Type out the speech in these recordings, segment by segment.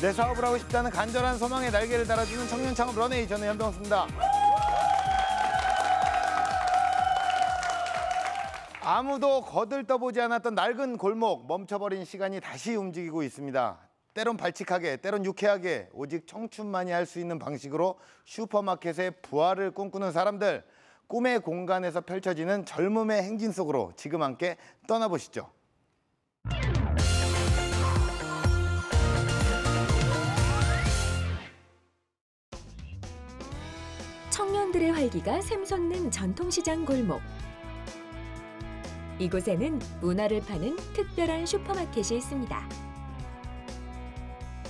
내 사업을 하고 싶다는 간절한 소망에 날개를 달아주는 청년 창업 런웨이, 저는 현병수입니다. 아무도 거들떠보지 않았던 낡은 골목, 멈춰버린 시간이 다시 움직이고 있습니다. 때론 발칙하게, 때론 유쾌하게, 오직 청춘만이 할 수 있는 방식으로 슈퍼마켓의 부활을 꿈꾸는 사람들, 꿈의 공간에서 펼쳐지는 젊음의 행진 속으로 지금 함께 떠나보시죠. 청년들의 활기가 샘솟는 전통시장 골목. 이곳에는 문화를 파는 특별한 슈퍼마켓이 있습니다.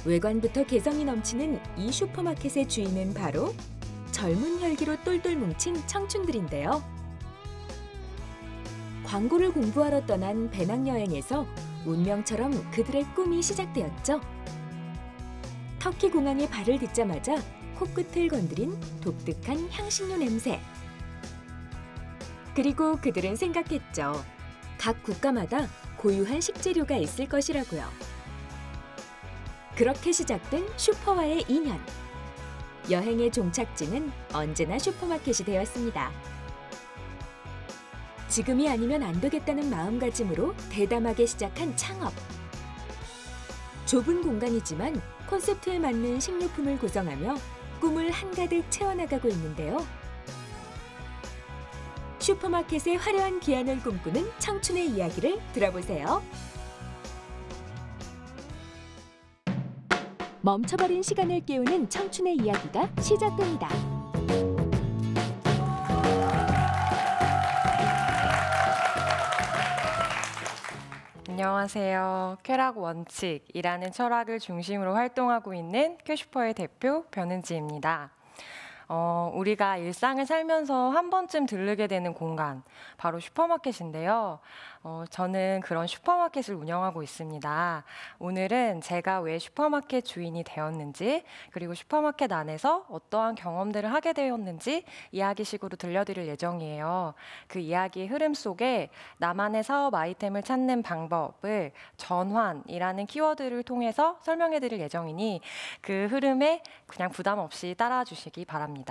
외관부터 개성이 넘치는 이 슈퍼마켓의 주인은 바로 젊은 혈기로 똘똘 뭉친 청춘들인데요. 광고를 공부하러 떠난 배낭여행에서 운명처럼 그들의 꿈이 시작되었죠. 터키 공항에 발을 딛자마자 코끝을 건드린 독특한 향신료 냄새. 그리고 그들은 생각했죠. 각 국가마다 고유한 식재료가 있을 것이라고요. 그렇게 시작된 슈퍼와의 인연. 여행의 종착지는 언제나 슈퍼마켓이 되었습니다. 지금이 아니면 안 되겠다는 마음가짐으로 대담하게 시작한 창업. 좁은 공간이지만 콘셉트에 맞는 식료품을 구성하며 꿈을 한가득 채워나가고 있는데요. 슈퍼마켓의 화려한 기한을 꿈꾸는 청춘의 이야기를 들어보세요. 멈춰버린 시간을 깨우는 청춘의 이야기가 시작됩니다. 안녕하세요. 쾌락 원칙이라는 철학을 중심으로 활동하고 있는 쾌슈퍼의 대표 변은지입니다. 우리가 일상을 살면서 한 번쯤 들르게 되는 공간, 바로 슈퍼마켓인데요. 저는 그런 슈퍼마켓을 운영하고 있습니다. 오늘은 제가 왜 슈퍼마켓 주인이 되었는지, 그리고 슈퍼마켓 안에서 어떠한 경험들을 하게 되었는지 이야기식으로 들려드릴 예정이에요. 그 이야기의 흐름 속에 나만의 사업 아이템을 찾는 방법을 전환이라는 키워드를 통해서 설명해드릴 예정이니 그 흐름에 그냥 부담 없이 따라와 주시기 바랍니다.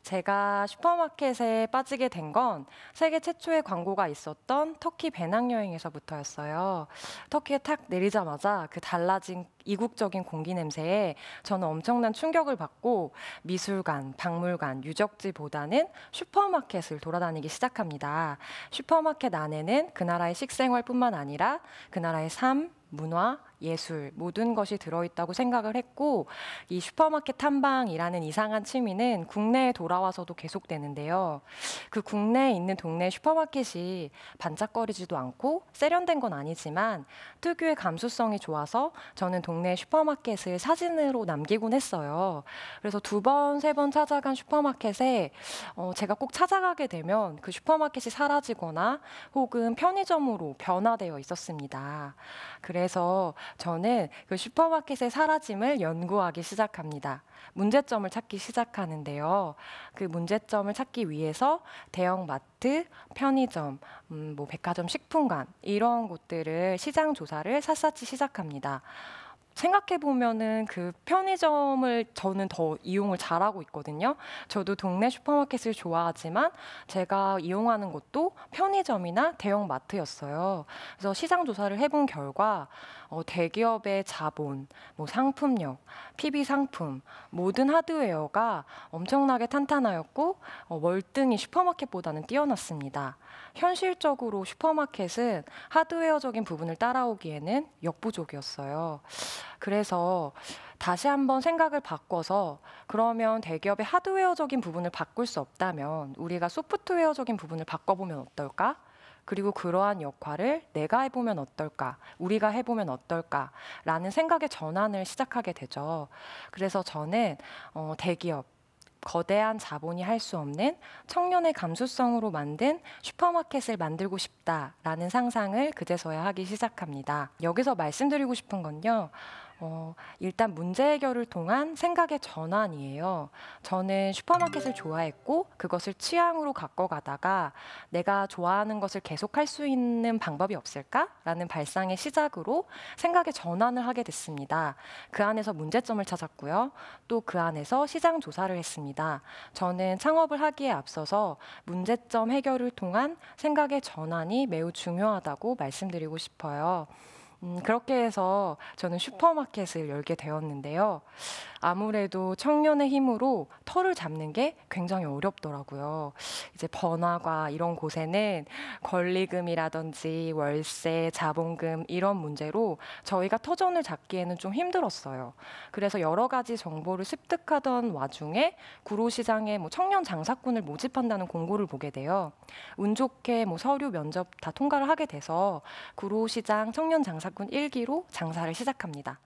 제가 슈퍼마켓에 빠지게 된 건 세계 최초의 광고가 있었던 터키 배낭여행에서부터였어요. 터키에 탁 내리자마자 그 달라진 이국적인 공기 냄새에 저는 엄청난 충격을 받고 미술관, 박물관, 유적지보다는 슈퍼마켓을 돌아다니기 시작합니다. 슈퍼마켓 안에는 그 나라의 식생활뿐만 아니라 그 나라의 삶, 문화, 예술 모든 것이 들어있다고 생각을 했고, 이 슈퍼마켓 탐방이라는 이상한 취미는 국내에 돌아와서도 계속되는데요. 그 국내에 있는 동네 슈퍼마켓이 반짝거리지도 않고 세련된 건 아니지만 특유의 감수성이 좋아서 저는 동네 슈퍼마켓을 사진으로 남기곤 했어요. 그래서 2번, 3번 찾아간 슈퍼마켓에 제가 꼭 찾아가게 되면 그 슈퍼마켓이 사라지거나 혹은 편의점으로 변화되어 있었습니다. 그래서 저는 그 슈퍼마켓의 사라짐을 연구하기 시작합니다. 문제점을 찾기 시작하는데요. 그 문제점을 찾기 위해서 대형 마트, 편의점, 백화점, 식품관 이런 곳들을 시장 조사를 샅샅이 시작합니다. 생각해보면은 그 편의점을 저는 더 이용을 잘하고 있거든요. 저도 동네 슈퍼마켓을 좋아하지만 제가 이용하는 곳도 편의점이나 대형 마트였어요. 그래서 시장 조사를 해본 결과 대기업의 자본, 상품력, PB 상품, 모든 하드웨어가 엄청나게 탄탄하였고 월등히 슈퍼마켓보다는 뛰어났습니다. 현실적으로 슈퍼마켓은 하드웨어적인 부분을 따라오기에는 역부족이었어요. 그래서 다시 한번 생각을 바꿔서 그러면 대기업의 하드웨어적인 부분을 바꿀 수 없다면 우리가 소프트웨어적인 부분을 바꿔보면 어떨까? 그리고 그러한 역할을 내가 해보면 어떨까? 우리가 해보면 어떨까? 라는 생각의 전환을 시작하게 되죠. 그래서 저는 대기업, 거대한 자본이 할 수 없는 청년의 감수성으로 만든 슈퍼마켓을 만들고 싶다라는 상상을 그제서야 하기 시작합니다. 여기서 말씀드리고 싶은 건요. 일단 문제 해결을 통한 생각의 전환이에요. 저는 슈퍼마켓을 좋아했고 그것을 취향으로 바꿔가다가 내가 좋아하는 것을 계속할 수 있는 방법이 없을까라는 발상의 시작으로 생각의 전환을 하게 됐습니다. 그 안에서 문제점을 찾았고요. 또 그 안에서 시장 조사를 했습니다. 저는 창업을 하기에 앞서서 문제점 해결을 통한 생각의 전환이 매우 중요하다고 말씀드리고 싶어요. 그렇게 해서 저는 슈퍼마켓을 열게 되었는데요. 아무래도 청년의 힘으로 털을 잡는 게 굉장히 어렵더라고요. 이제 번화가 이런 곳에는 권리금이라든지 월세, 자본금 이런 문제로 저희가 터전을 잡기에는 좀 힘들었어요. 그래서 여러 가지 정보를 습득하던 와중에 구로시장에 청년 장사꾼을 모집한다는 공고를 보게 돼요. 운 좋게 서류 면접 다 통과를 하게 돼서 구로시장 청년 장사꾼 1기로 장사를 시작합니다.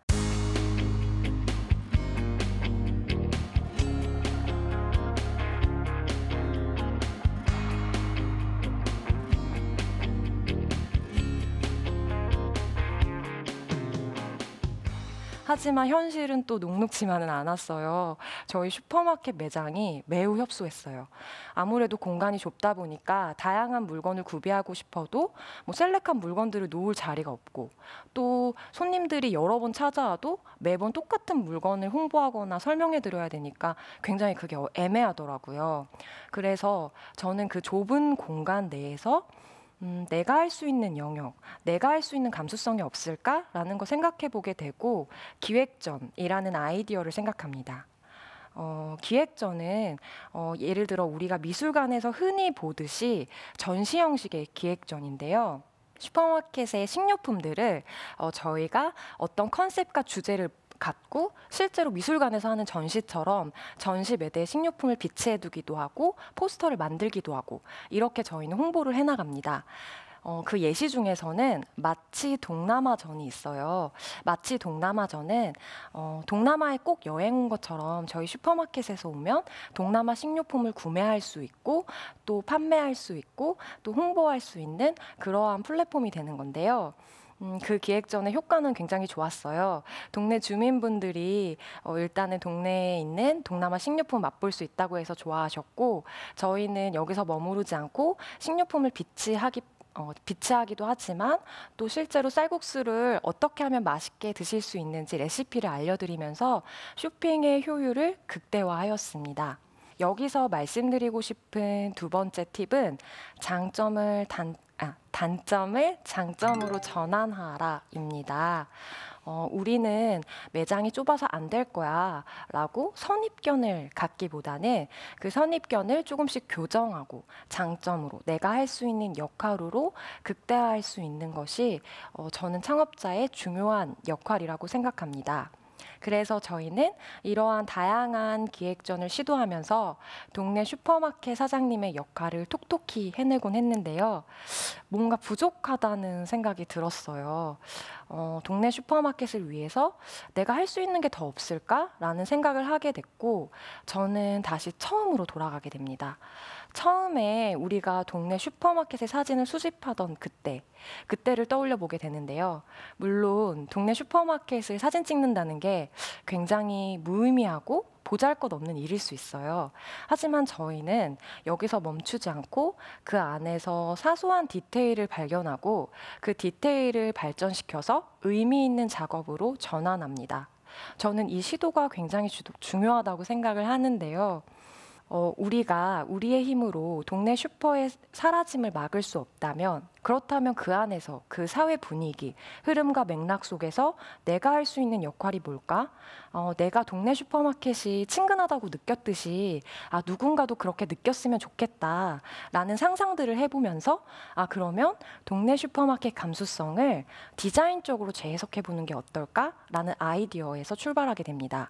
하지만 현실은 또 녹록지만은 않았어요. 저희 슈퍼마켓 매장이 매우 협소했어요. 아무래도 공간이 좁다 보니까 다양한 물건을 구비하고 싶어도 셀렉한 물건들을 놓을 자리가 없고 또 손님들이 여러 번 찾아와도 매번 똑같은 물건을 홍보하거나 설명해 드려야 되니까 굉장히 그게 애매하더라고요. 그래서 저는 그 좁은 공간 내에서 내가 할 수 있는 영역, 내가 할 수 있는 감수성이 없을까라는 거 생각해 보게 되고 기획전이라는 아이디어를 생각합니다. 기획전은 예를 들어 우리가 미술관에서 흔히 보듯이 전시 형식의 기획전인데요. 슈퍼마켓의 식료품들을 저희가 어떤 컨셉과 주제를 갖고 실제로 미술관에서 하는 전시처럼 전시 매대에 식료품을 비치해두기도 하고 포스터를 만들기도 하고 이렇게 저희는 홍보를 해나갑니다. 그 예시 중에서는 마치 동남아전이 있어요. 마치 동남아전은 동남아에 꼭 여행 온 것처럼 저희 슈퍼마켓에서 오면 동남아 식료품을 구매할 수 있고 또 판매할 수 있고 또 홍보할 수 있는 그러한 플랫폼이 되는 건데요. 그 기획전의 효과는 굉장히 좋았어요. 동네 주민분들이 일단은 동네에 있는 동남아 식료품 맛볼 수 있다고 해서 좋아하셨고 저희는 여기서 머무르지 않고 식료품을 비치하기도 하지만 또 실제로 쌀국수를 어떻게 하면 맛있게 드실 수 있는지 레시피를 알려드리면서 쇼핑의 효율을 극대화하였습니다. 여기서 말씀드리고 싶은 두 번째 팁은 단점을 장점으로 전환하라입니다. 우리는 매장이 좁아서 안 될 거야 라고 선입견을 갖기보다는 그 선입견을 조금씩 교정하고 장점으로 내가 할 수 있는 역할으로 극대화할 수 있는 것이 저는 창업자의 중요한 역할이라고 생각합니다. 그래서 저희는 이러한 다양한 기획전을 시도하면서 동네 슈퍼마켓 사장님의 역할을 톡톡히 해내곤 했는데요. 뭔가 부족하다는 생각이 들었어요. 동네 슈퍼마켓을 위해서 내가 할 수 있는 게 더 없을까라는 생각을 하게 됐고 저는 다시 처음으로 돌아가게 됩니다. 처음에 우리가 동네 슈퍼마켓의 사진을 수집하던 그때를 떠올려 보게 되는데요. 물론 동네 슈퍼마켓을 사진 찍는다는 게 굉장히 무의미하고 보잘것없는 일일 수 있어요. 하지만 저희는 여기서 멈추지 않고 그 안에서 사소한 디테일을 발견하고 그 디테일을 발전시켜서 의미 있는 작업으로 전환합니다. 저는 이 시도가 굉장히 중요하다고 생각을 하는데요. 우리가 우리의 힘으로 동네 슈퍼의 사라짐을 막을 수 없다면 그렇다면 그 안에서 그 사회 분위기, 흐름과 맥락 속에서 내가 할 수 있는 역할이 뭘까? 내가 동네 슈퍼마켓이 친근하다고 느꼈듯이 누군가도 그렇게 느꼈으면 좋겠다라는 상상들을 해보면서 그러면 동네 슈퍼마켓 감수성을 디자인적으로 재해석해보는 게 어떨까라는 아이디어에서 출발하게 됩니다.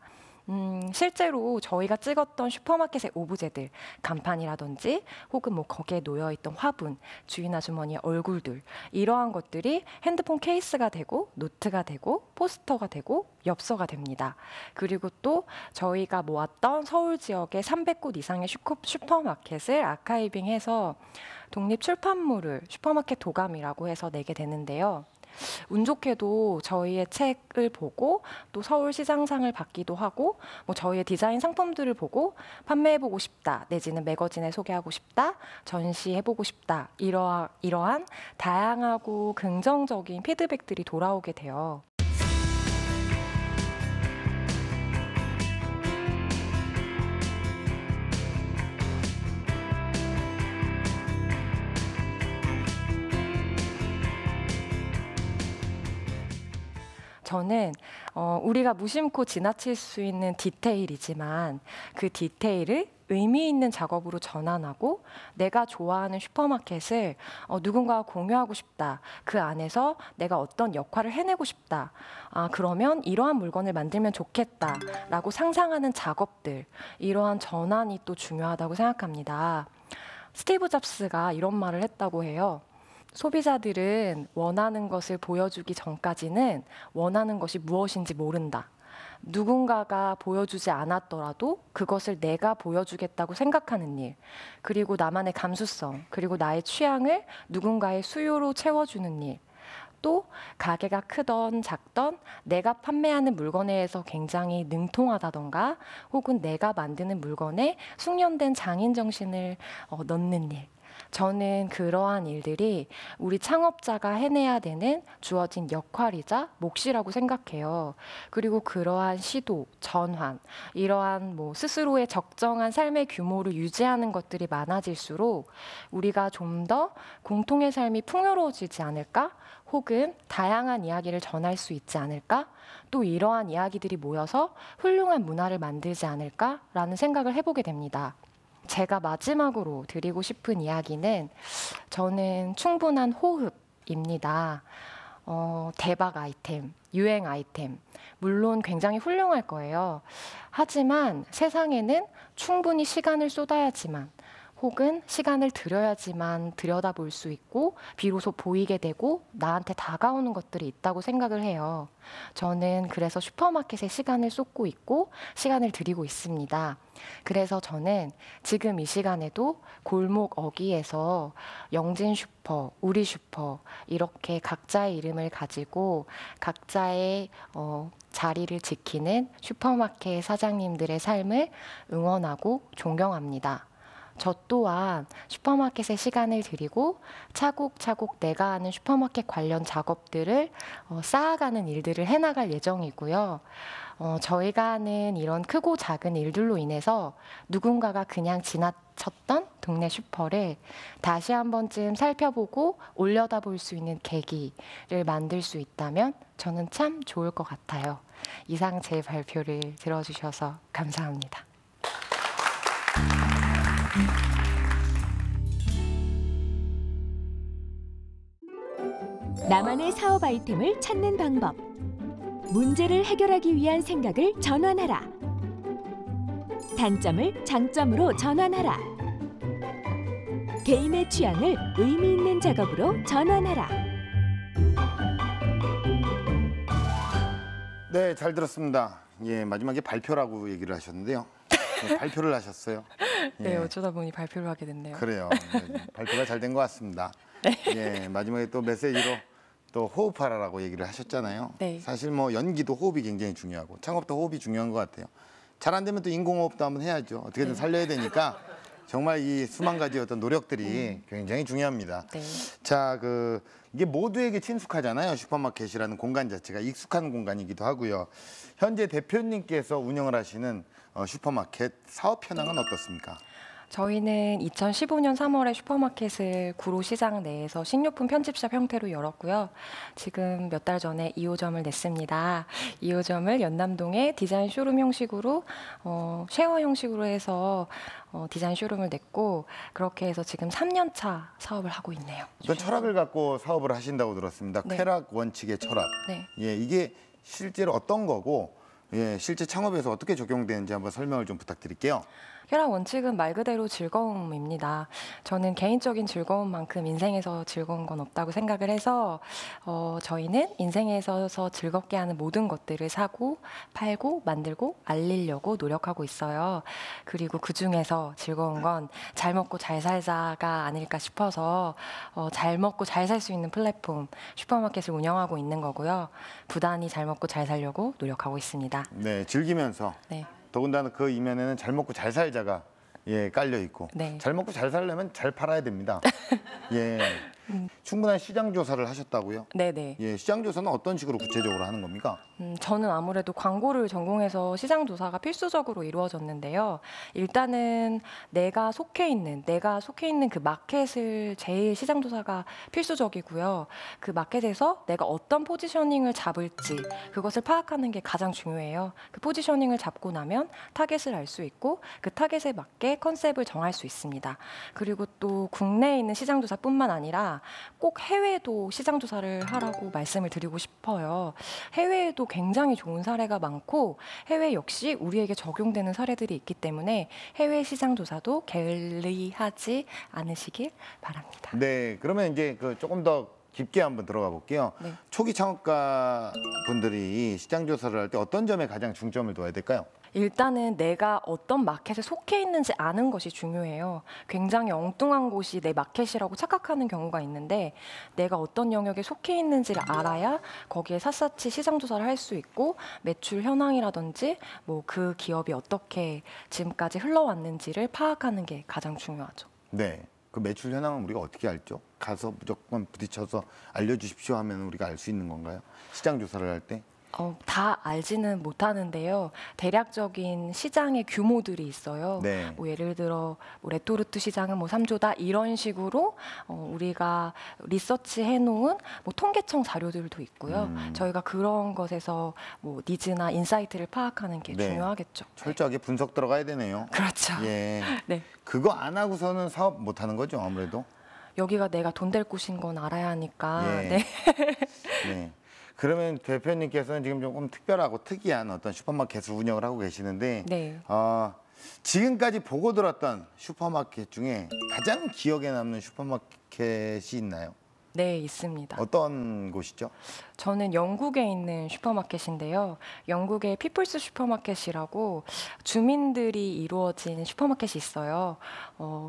실제로 저희가 찍었던 슈퍼마켓의 오브제들, 간판이라든지 혹은 거기에 놓여있던 화분, 주인 아주머니의 얼굴들 이러한 것들이 핸드폰 케이스가 되고 노트가 되고 포스터가 되고 엽서가 됩니다. 그리고 또 저희가 모았던 서울 지역의 300곳 이상의 슈퍼마켓을 아카이빙해서 독립 출판물을 슈퍼마켓 도감이라고 해서 내게 되는데요. 운 좋게도 저희의 책을 보고 또 서울시장상을 받기도 하고 뭐 저희의 디자인 상품들을 보고 판매해보고 싶다 내지는 매거진에 소개하고 싶다 전시해보고 싶다 이러한 다양하고 긍정적인 피드백들이 돌아오게 돼요. 저는 우리가 무심코 지나칠 수 있는 디테일이지만 그 디테일을 의미 있는 작업으로 전환하고 내가 좋아하는 슈퍼마켓을 누군가와 공유하고 싶다. 그 안에서 내가 어떤 역할을 해내고 싶다. 그러면 이러한 물건을 만들면 좋겠다라고 상상하는 작업들, 이러한 전환이 또 중요하다고 생각합니다. 스티브 잡스가 이런 말을 했다고 해요. 소비자들은 원하는 것을 보여주기 전까지는 원하는 것이 무엇인지 모른다. 누군가가 보여주지 않았더라도 그것을 내가 보여주겠다고 생각하는 일, 그리고 나만의 감수성, 그리고 나의 취향을 누군가의 수요로 채워주는 일, 또 가게가 크던 작던 내가 판매하는 물건에 대해서 굉장히 능통하다던가 혹은 내가 만드는 물건에 숙련된 장인 정신을 넣는 일, 저는 그러한 일들이 우리 창업자가 해내야 되는 주어진 역할이자 몫이라고 생각해요. 그리고 그러한 시도, 전환, 이러한 스스로의 적정한 삶의 규모를 유지하는 것들이 많아질수록 우리가 좀 더 공통의 삶이 풍요로워지지 않을까? 혹은 다양한 이야기를 전할 수 있지 않을까? 또 이러한 이야기들이 모여서 훌륭한 문화를 만들지 않을까라는 생각을 해보게 됩니다. 제가 마지막으로 드리고 싶은 이야기는 저는 충분한 호흡입니다. 대박 아이템, 유행 아이템, 물론 굉장히 훌륭할 거예요. 하지만 세상에는 충분히 시간을 쏟아야지만 혹은 시간을 들여야지만 들여다볼 수 있고 비로소 보이게 되고 나한테 다가오는 것들이 있다고 생각을 해요. 저는 그래서 슈퍼마켓에 시간을 쏟고 있고 시간을 들이고 있습니다. 그래서 저는 지금 이 시간에도 골목 어귀에서 영진 슈퍼, 우리 슈퍼 이렇게 각자의 이름을 가지고 각자의 자리를 지키는 슈퍼마켓 사장님들의 삶을 응원하고 존경합니다. 저 또한 슈퍼마켓에 시간을 들이고 차곡차곡 내가 하는 슈퍼마켓 관련 작업들을 쌓아가는 일들을 해나갈 예정이고요. 저희가 하는 이런 크고 작은 일들로 인해서 누군가가 그냥 지나쳤던 동네 슈퍼를 다시 한 번쯤 살펴보고 올려다볼 수 있는 계기를 만들 수 있다면 저는 참 좋을 것 같아요. 이상 제 발표를 들어주셔서 감사합니다. 나만의 사업 아이템을 찾는 방법. 문제를 해결하기 위한 생각을 전환하라. 단점을 장점으로 전환하라. 개인의 취향을 의미 있는 작업으로 전환하라. 네, 잘 들었습니다. 예, 마지막에 발표라고 얘기를 하셨는데요. 네, 발표를 하셨어요. 네, 예. 어쩌다 보니 발표를 하게 됐네요. 그래요. 네, 발표가 잘 된 것 같습니다. 예, 마지막에 또 메시지로 또 호흡하라라고 얘기를 하셨잖아요. 네. 사실 연기도 호흡이 굉장히 중요하고 창업도 호흡이 중요한 것 같아요. 잘 안 되면 또 인공호흡도 한번 해야죠. 어떻게든 살려야 되니까 정말 이 수만 가지 어떤 노력들이 굉장히 중요합니다. 네. 자, 이게 모두에게 친숙하잖아요. 슈퍼마켓이라는 공간 자체가 익숙한 공간이기도 하고요. 현재 대표님께서 운영을 하시는 슈퍼마켓 사업 현황은 어떻습니까? 저희는 2015년 3월에 슈퍼마켓을 구로시장 내에서 식료품 편집샵 형태로 열었고요. 지금 몇 달 전에 2호점을 냈습니다. 2호점을 연남동에 디자인 쇼룸 형식으로 쉐어 형식으로 해서 디자인 쇼룸을 냈고 그렇게 해서 지금 3년 차 사업을 하고 있네요. 어떤 철학을 갖고 사업을 하신다고 들었습니다. 네. 쾌락 원칙의 철학. 네. 예, 이게 실제로 어떤 거고 예, 실제 창업에서 어떻게 적용되는지 한번 설명을 좀 부탁드릴게요. 혈압 원칙은 말 그대로 즐거움입니다. 저는 개인적인 즐거움만큼 인생에서 즐거운 건 없다고 생각을 해서 저희는 인생에서 즐겁게 하는 모든 것들을 사고 팔고 만들고 알리려고 노력하고 있어요. 그리고 그중에서 즐거운 건 잘 먹고 잘 살자가 아닐까 싶어서 잘 먹고 잘 살 수 있는 플랫폼 슈퍼마켓을 운영하고 있는 거고요. 부단히 잘 먹고 잘 살려고 노력하고 있습니다. 네, 즐기면서 네. 더군다나 그 이면에는 잘 먹고 잘 살자가 깔려 있고 네. 잘 먹고 잘 살려면 잘 팔아야 됩니다. 예. 충분한 시장 조사를 하셨다고요? 네네. 예, 시장 조사는 어떤 식으로 구체적으로 하는 겁니까? 저는 아무래도 광고를 전공해서 시장 조사가 필수적으로 이루어졌는데요. 일단은 내가 속해 있는 그 마켓을 제일 시장 조사가 필수적이고요. 그 마켓에서 내가 어떤 포지셔닝을 잡을지 그것을 파악하는 게 가장 중요해요. 그 포지셔닝을 잡고 나면 타겟을 알 수 있고 그 타겟에 맞게 컨셉을 정할 수 있습니다. 그리고 또 국내에 있는 시장 조사뿐만 아니라 꼭 해외도 시장 조사를 하라고 말씀을 드리고 싶어요. 해외에도 굉장히 좋은 사례가 많고 해외 역시 우리에게 적용되는 사례들이 있기 때문에 해외 시장 조사도 게을리하지 않으시길 바랍니다. 네, 그러면 이제 조금 더 깊게 한번 들어가 볼게요. 네. 초기 창업가 분들이 시장 조사를 할 때 어떤 점에 가장 중점을 둬야 될까요? 일단은 내가 어떤 마켓에 속해 있는지 아는 것이 중요해요. 굉장히 엉뚱한 곳이 내 마켓이라고 착각하는 경우가 있는데 내가 어떤 영역에 속해 있는지를 알아야 거기에 샅샅이 시장 조사를 할 수 있고 매출 현황이라든지 뭐 그 기업이 어떻게 지금까지 흘러왔는지를 파악하는 게 가장 중요하죠. 네, 그 매출 현황은 우리가 어떻게 알죠? 가서 무조건 부딪혀서 알려주십시오 하면 우리가 알 수 있는 건가요? 시장 조사를 할 때? 다 알지는 못하는데요. 대략적인 시장의 규모들이 있어요. 네. 뭐 예를 들어 뭐 레토르트 시장은 뭐 3조다 이런 식으로 우리가 리서치해 놓은 뭐 통계청 자료들도 있고요. 저희가 그런 것에서 뭐 니즈나 인사이트를 파악하는 게 네. 중요하겠죠. 철저하게 분석 들어가야 되네요. 그렇죠. 예. 네. 그거 안 하고서는 사업 못 하는 거죠, 아무래도. 여기가 내가 돈 될 곳인 건 알아야 하니까. 예. 네. 네. 그러면 대표님께서는 지금 조금 특별하고 특이한 어떤 슈퍼마켓을 운영을 하고 계시는데 네. 지금까지 보고 들었던 슈퍼마켓 중에 가장 기억에 남는 슈퍼마켓이 있나요? 네, 있습니다. 어떤 곳이죠? 저는 영국에 있는 슈퍼마켓인데요. 영국의 피플스 슈퍼마켓이라고 주민들이 이루어진 슈퍼마켓이 있어요.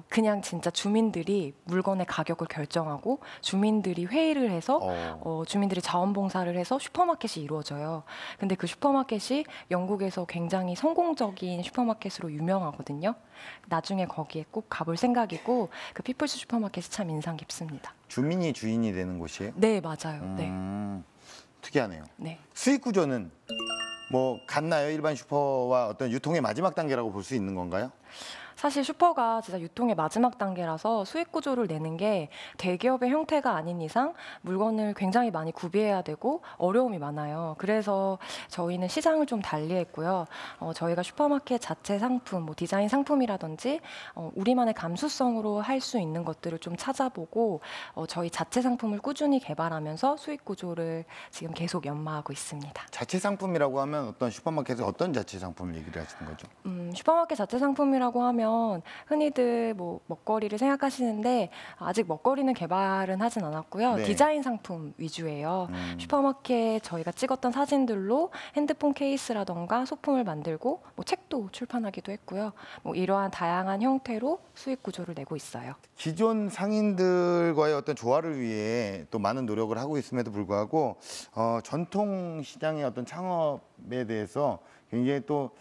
그냥 진짜 주민들이 물건의 가격을 결정하고 주민들이 회의를 해서 주민들이 자원봉사를 해서 슈퍼마켓이 이루어져요. 근데 그 슈퍼마켓이 영국에서 굉장히 성공적인 슈퍼마켓으로 유명하거든요. 나중에 거기에 꼭 가볼 생각이고 그 피플스 슈퍼마켓이 참 인상 깊습니다. 주민이 주인이 되는 곳이에요? 네, 맞아요. 네. 특이하네요. 네. 수익 구조는 뭐 같나요? 일반 슈퍼와 어떤 유통의 마지막 단계라고 볼 수 있는 건가요? 사실 슈퍼가 진짜 유통의 마지막 단계라서 수익 구조를 내는 게 대기업의 형태가 아닌 이상 물건을 굉장히 많이 구비해야 되고 어려움이 많아요. 그래서 저희는 시장을 좀 달리했고요. 저희가 슈퍼마켓 자체 상품, 뭐 디자인 상품이라든지 우리만의 감수성으로 할 수 있는 것들을 좀 찾아보고 저희 자체 상품을 꾸준히 개발하면서 수익 구조를 지금 계속 연마하고 있습니다. 자체 상품이라고 하면 어떤 슈퍼마켓에 어떤 자체 상품을 얘기를 하시는 거죠? 슈퍼마켓 자체 상품이라고 하면 흔히들 뭐 먹거리를 생각하시는데 아직 먹거리는 개발은 하진 않았고요. 네. 디자인 상품 위주예요. 슈퍼마켓 저희가 찍었던 사진들로 핸드폰 케이스라던가 소품을 만들고 뭐 책도 출판하기도 했고요. 뭐 이러한 다양한 형태로 수익 구조를 내고 있어요. 기존 상인들과의 어떤 조화를 위해 또 많은 노력을 하고 있음에도 불구하고 전통 시장의 어떤 창업에 대해서 굉장히 또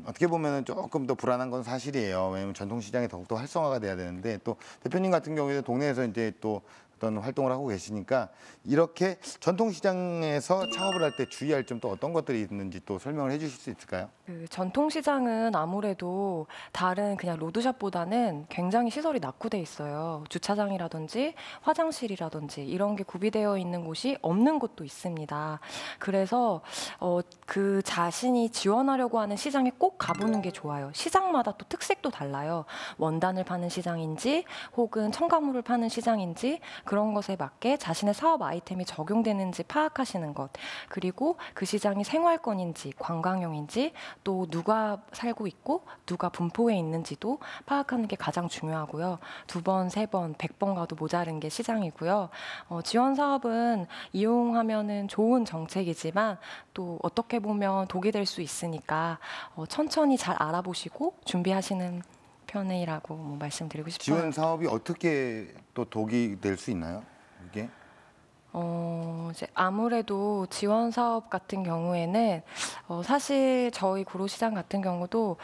어떻게 보면은 조금 더 불안한 건 사실이에요. 왜냐하면 전통 시장이 더욱더 활성화가 돼야 되는데 또 대표님 같은 경우에도 동네에서 이제 또 어떤 활동을 하고 계시니까 이렇게 전통 시장에서 창업을 할 때 주의할 점 또 어떤 것들이 있는지 또 설명을 해주실 수 있을까요? 그 전통 시장은 아무래도 다른 그냥 로드샵보다는 굉장히 시설이 낙후돼 있어요. 주차장이라든지 화장실이라든지 이런 게 구비되어 있는 곳이 없는 곳도 있습니다. 그래서 그 자신이 지원하려고 하는 시장에 꼭 가보는 게 좋아요. 시장마다 또 특색도 달라요. 원단을 파는 시장인지 혹은 첨가물을 파는 시장인지 그런 것에 맞게 자신의 사업 아이템이 적용되는지 파악하시는 것, 그리고 그 시장이 생활권인지 관광용인지 또 누가 살고 있고 누가 분포해 있는지도 파악하는 게 가장 중요하고요. 2번, 3번, 100번 가도 모자른 게 시장이고요. 지원 사업은 이용하면은 좋은 정책이지만 또 어떻게 보면 독이 될 수 있으니까 천천히 잘 알아보시고 준비하시는 편이라고 말씀드리고 싶어요. 지원 사업이 어떻게 또 독이 될 수 있나요? 이게? 이제 아무래도 지원 사업 같은 경우에는 사실 저희 구로시장 같은 경우도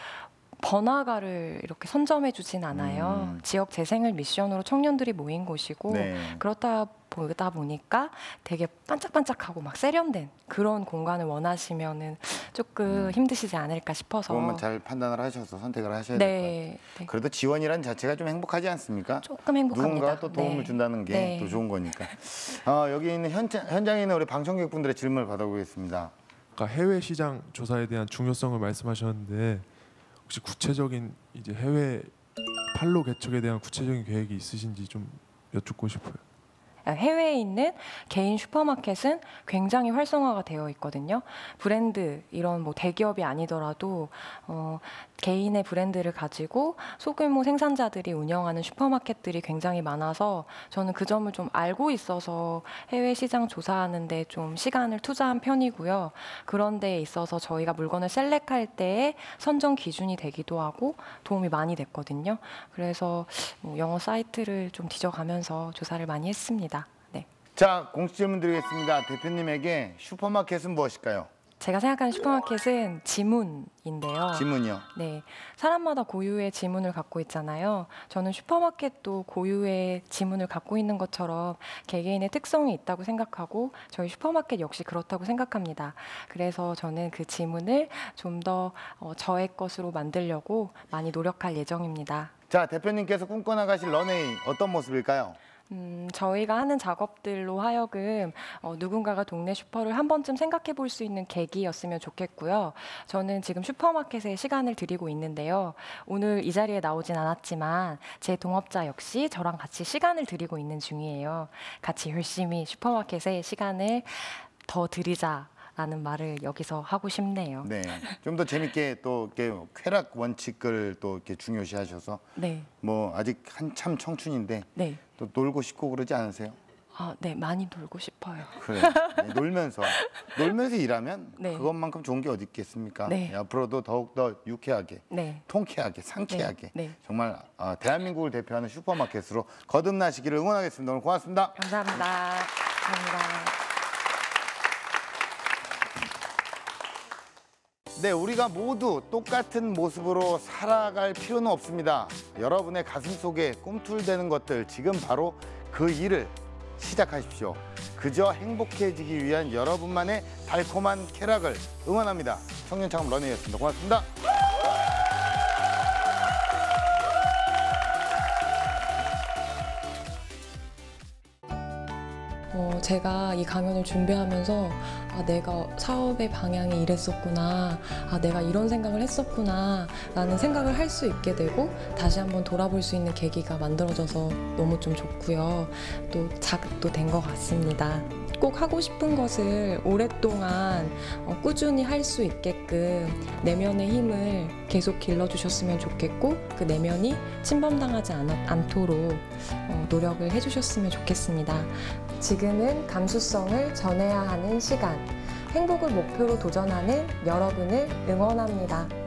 번화가를 이렇게 선점해 주진 않아요. 지역 재생을 미션으로 청년들이 모인 곳이고 네. 그렇다 보다 보니까 되게 반짝반짝하고 막 세련된 그런 공간을 원하시면은 조금 힘드시지 않을까 싶어서. 그것만 잘 판단을 하셔서 선택을 하셔야 될 것 같아요. 네. 그래도 지원이란 자체가 좀 행복하지 않습니까? 조금 행복합니다. 누군가 또 도움을 네. 준다는 게 또 네. 좋은 거니까. 여기 있는 현장에 있는 우리 방청객분들의 질문을 받아보겠습니다. 아까 해외 시장 조사에 대한 중요성을 말씀하셨는데 혹시 구체적인 이제 해외 판로 개척에 대한 구체적인 계획이 있으신지 좀 여쭙고 싶어요. 해외에 있는 개인 슈퍼마켓은 굉장히 활성화가 되어 있거든요. 브랜드 이런 대기업이 아니더라도 개인의 브랜드를 가지고 소규모 생산자들이 운영하는 슈퍼마켓들이 굉장히 많아서 저는 그 점을 좀 알고 있어서 해외 시장 조사하는데 좀 시간을 투자한 편이고요. 그런 데에 있어서 저희가 물건을 셀렉할 때에 선정 기준이 되기도 하고 도움이 많이 됐거든요. 그래서 영어 사이트를 좀 뒤져가면서 조사를 많이 했습니다. 네. 자, 공식 질문 드리겠습니다. 대표님에게 슈퍼마켓은 무엇일까요? 제가 생각하는 슈퍼마켓은 지문인데요. 지문이요. 네, 사람마다 고유의 지문을 갖고 있잖아요. 저는 슈퍼마켓도 고유의 지문을 갖고 있는 것처럼 개개인의 특성이 있다고 생각하고 저희 슈퍼마켓 역시 그렇다고 생각합니다. 그래서 저는 그 지문을 좀 더 저의 것으로 만들려고 많이 노력할 예정입니다. 자, 대표님께서 꿈꿔나가실 런웨이 어떤 모습일까요? 저희가 하는 작업들로 하여금 누군가가 동네 슈퍼를 한 번쯤 생각해 볼 수 있는 계기였으면 좋겠고요. 저는 지금 슈퍼마켓에 시간을 들이고 있는데요. 오늘 이 자리에 나오진 않았지만 제 동업자 역시 저랑 같이 시간을 들이고 있는 중이에요. 같이 열심히 슈퍼마켓에 시간을 더 들이자. 라는 말을 여기서 하고 싶네요. 네, 좀 더 재밌게 또 이렇게 쾌락 원칙을 또 이렇게 중요시하셔서 네. 아직 한참 청춘인데 네. 또 놀고 싶고 그러지 않으세요? 네, 많이 놀고 싶어요. 그래, 네, 놀면서 일하면 네. 그것만큼 좋은 게 어디 있겠습니까? 네. 네, 앞으로도 더욱 더 유쾌하게, 네. 통쾌하게, 상쾌하게 네. 정말 대한민국을 대표하는 슈퍼마켓으로 거듭나시기를 응원하겠습니다. 오늘 고맙습니다. 감사합니다. 감사합니다. 네, 우리가 모두 똑같은 모습으로 살아갈 필요는 없습니다. 여러분의 가슴 속에 꿈틀대는 것들 지금 바로 그 일을 시작하십시오. 그저 행복해지기 위한 여러분만의 달콤한 쾌락을 응원합니다. 청년창업 런웨이였습니다. 고맙습니다. 제가 이 강연을 준비하면서 내가 사업의 방향이 이랬었구나, 내가 이런 생각을 했었구나 라는 생각을 할 수 있게 되고 다시 한번 돌아볼 수 있는 계기가 만들어져서 너무 좀 좋고요. 또 자극도 된 것 같습니다. 꼭 하고 싶은 것을 오랫동안 꾸준히 할 수 있게끔 내면의 힘을 계속 길러주셨으면 좋겠고 그 내면이 침범당하지 않도록 노력을 해주셨으면 좋겠습니다. 지금은 감수성을 전해야 하는 시간. 행복을 목표로 도전하는 여러분을 응원합니다.